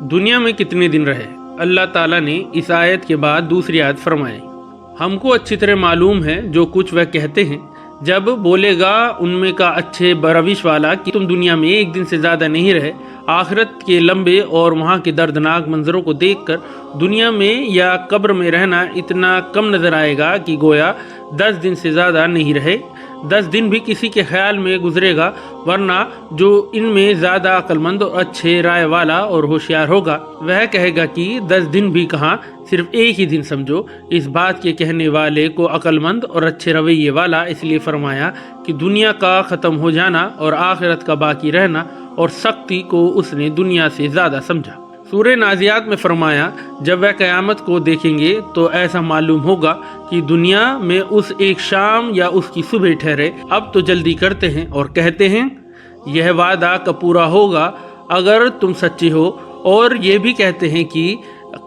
दुनिया में कितने दिन रहे। अल्लाह ताला ने इस आयत के बाद दूसरी आयत फरमाई, हमको अच्छी तरह मालूम है जो कुछ वह कहते हैं जब बोलेगा उनमें का अच्छे रविश वाला कि तुम दुनिया में एक दिन से ज़्यादा नहीं रहे। आखिरत के लंबे और वहाँ के दर्दनाक मंजरों को देखकर दुनिया में या कब्र में रहना इतना कम नज़र आएगा कि गोया 10 दिन से ज़्यादा नहीं रहे। 10 दिन भी किसी के ख्याल में गुजरेगा, वरना जो इनमें ज़्यादा अक्लमंद और अच्छे राय वाला और होशियार होगा वह कहेगा कि 10 दिन भी कहाँ, सिर्फ एक ही दिन समझो। इस बात के कहने वाले को अक्लमंद और अच्छे रवैये वाला इसलिए फरमाया कि दुनिया का ख़त्म हो जाना और आखिरत का बाकी रहना और सख्ती को उसने दुनिया से ज़्यादा समझा। सूरह नाज़ियात में फरमाया, जब वह क़यामत को देखेंगे तो ऐसा मालूम होगा कि दुनिया में उस एक शाम या उसकी सुबह ठहरे। अब तो जल्दी करते हैं और कहते हैं यह वादा कब पूरा होगा अगर तुम सच्चे हो, और ये भी कहते हैं कि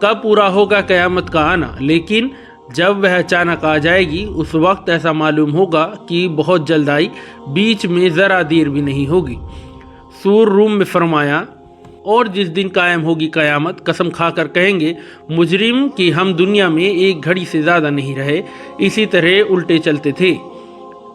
कब पूरा होगा क़यामत का आना, लेकिन जब वह अचानक आ जाएगी उस वक्त ऐसा मालूम होगा कि बहुत जल्द आई, बीच में ज़रा देर भी नहीं होगी। सूर रूम में फरमाया, और जिस दिन कायम होगी क़यामत, कसम खाकर कहेंगे मुजरिम कि हम दुनिया में एक घड़ी से ज़्यादा नहीं रहे, इसी तरह उल्टे चलते थे।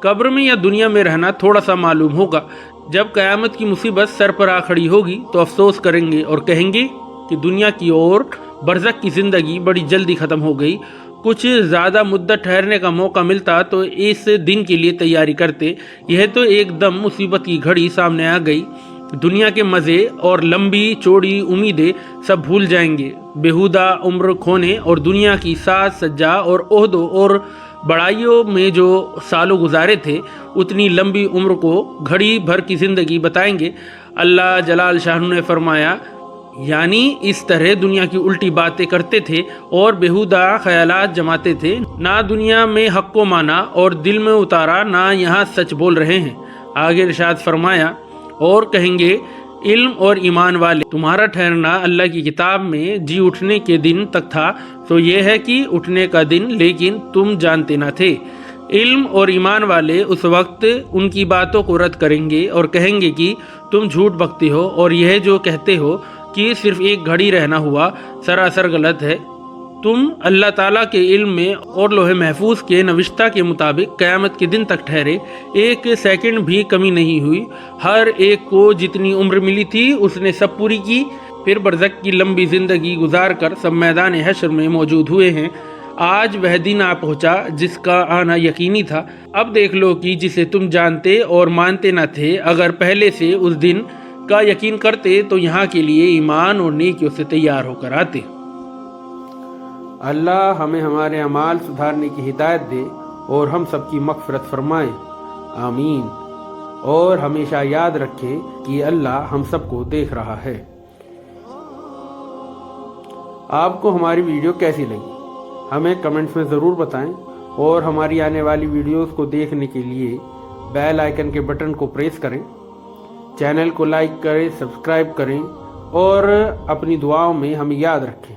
कब्र में या दुनिया में रहना थोड़ा सा मालूम होगा। जब क़यामत की मुसीबत सर पर आ खड़ी होगी तो अफसोस करेंगे और कहेंगे कि दुनिया की ओर बरज़ख की ज़िंदगी बड़ी जल्दी ख़त्म हो गई। कुछ ज़्यादा मुद्दत ठहरने का मौका मिलता तो इस दिन के लिए तैयारी करते। यह तो एकदम मुसीबत की घड़ी सामने आ गई। दुनिया के मज़े और लंबी चौड़ी उम्मीदें सब भूल जाएंगे। बेहुदा उम्र खोने और दुनिया की साज सज्जा और ओहदों और बड़ाइयों में जो सालों गुजारे थे, उतनी लंबी उम्र को घड़ी भर की ज़िंदगी बताएंगे। अल्लाह जलाल शाह ने फरमाया, यानी इस तरह दुनिया की उल्टी बातें करते थे और बेहुदा ख्यालात जमाते थे। ना दुनिया में हक़ को माना और दिल में उतारा, ना यहाँ सच बोल रहे हैं। आगे इरशाद फरमाया, और कहेंगे इल्म और ईमान वाले, तुम्हारा ठहरना अल्लाह की किताब में जी उठने के दिन तक था, तो ये है कि उठने का दिन, लेकिन तुम जानते ना थे। इल्म और ईमान वाले उस वक्त उनकी बातों को रद्द करेंगे और कहेंगे कि तुम झूठ बकते हो और यह जो कहते हो कि सिर्फ एक घड़ी रहना हुआ, सरासर गलत है। तुम अल्लाह ताला के इल्म में और लोहे महफूज के नविश्ता के मुताबिक क़यामत के दिन तक ठहरे, एक सेकंड भी कमी नहीं हुई। हर एक को जितनी उम्र मिली थी उसने सब पूरी की। फिर बरज़ख की लंबी ज़िंदगी गुजार कर सब मैदान हश्र में मौजूद हुए हैं। आज वह दिन आ पहुँचा जिसका आना यकीनी था। अब देख लो कि जिसे तुम जानते और मानते न थे, अगर पहले से उस दिन का यकीन करते तो यहाँ के लिए ईमान और नेकियों से तैयार होकर आते। अल्लाह हमें हमारे अमाल सुधारने की हिदायत दे और हम सबकी मग़फ़िरत फरमाए, आमीन। और हमेशा याद रखें कि अल्लाह हम सबको देख रहा है। आपको हमारी वीडियो कैसी लगी हमें कमेंट्स में ज़रूर बताएं, और हमारी आने वाली वीडियोस को देखने के लिए बेल आइकन के बटन को प्रेस करें, चैनल को लाइक करें, सब्सक्राइब करें और अपनी दुआओं में हमें याद रखें।